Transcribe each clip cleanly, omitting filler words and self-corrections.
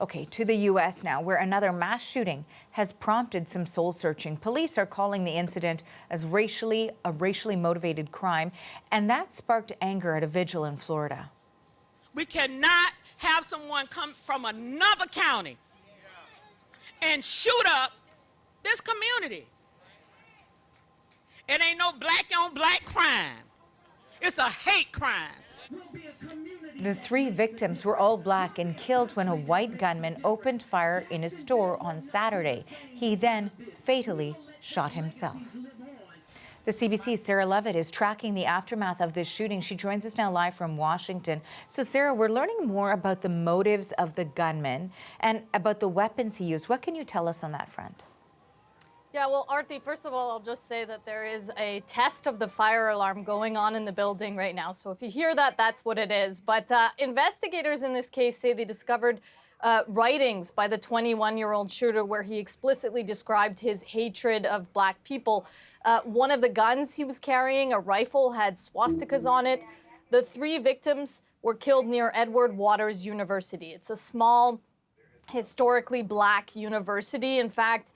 Okay, to the U.S. now, where another mass shooting has prompted some soul searching. Police are calling the incident as a racially motivated crime, and that sparked anger at a vigil in Florida. We cannot have someone come from another county and shoot up this community. It ain't no black on black crime. It's a hate crime. The 3 victims were all black and killed when a white gunman opened fire in a store on Saturday. He then fatally shot himself. The CBC's Sarah Levitt is tracking the aftermath of this shooting. She joins us now live from Washington. So, Sarah, we're learning more about the motives of the gunman and about the weapons he used. What can you tell us on that front? Yeah, well, Arti, first of all, I'll just say that there is a test of the fire alarm going on in the building right now. So if you hear that, that's what it is. But investigators in this case say they discovered writings by the 21-year-old shooter where he explicitly described his hatred of black people. One of the guns he was carrying, a rifle, had swastikas on it. The 3 victims were killed near Edward Waters University. It's a small, historically black university. In fact,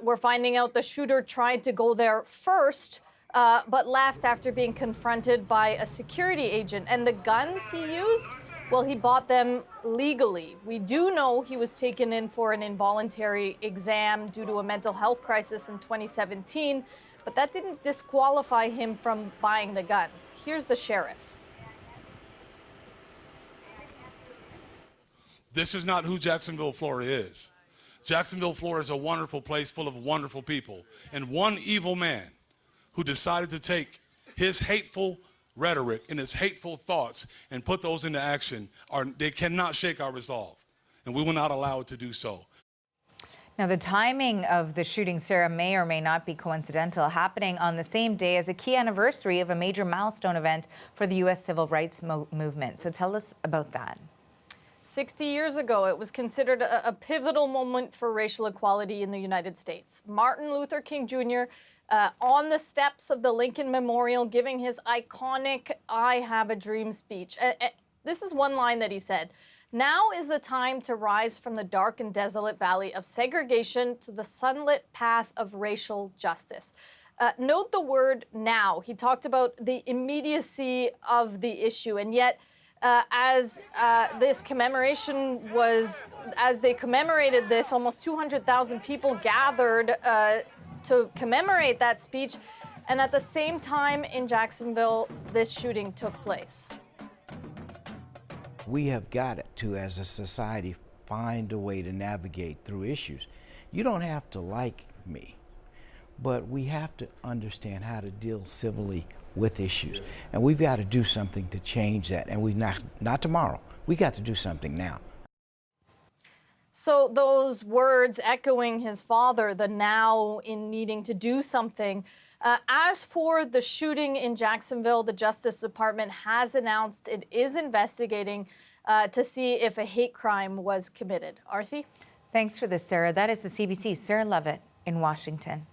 we're finding out the shooter tried to go there first, but left after being confronted by a security agent. And the guns he used, well, he bought them legally. We do know he was taken in for an involuntary exam due to a mental health crisis in 2017, but that didn't disqualify him from buying the guns. Here's the sheriff. This is not who Jacksonville, Florida is. Jacksonville, Florida is a wonderful place full of wonderful people. And one evil man who decided to take his hateful rhetoric and his hateful thoughts and put those into action, they cannot shake our resolve. And we will not allow it to do so. Now, the timing of the shooting, Sarah, may or may not be coincidental, happening on the same day as a key anniversary of a major milestone event for the U.S. civil rights movement. So tell us about that. 60 years ago, it was considered a pivotal moment for racial equality in the United States. Martin Luther King Jr. On the steps of the Lincoln Memorial giving his iconic "I Have a Dream" speech. This is one line that he said: "Now is the time to rise from the dark and desolate valley of segregation to the sunlit path of racial justice." Note the word "now." He talked about the immediacy of the issue, and yet as they commemorated this, almost 200,000 people gathered to commemorate that speech. And at the same time in Jacksonville, this shooting took place. We have got to, as a society, find a way to navigate through issues. You don't have to like me, but we have to understand how to deal civilly with issues. And we've got to do something to change that. And we've not tomorrow. We got to do something now. So those words echoing his father, the now in needing to do something. As for the shooting in Jacksonville, the Justice Department has announced it is investigating to see if a hate crime was committed. Arthi? Thanks for this, Sarah. That is the CBC's Sarah Levitt in Washington.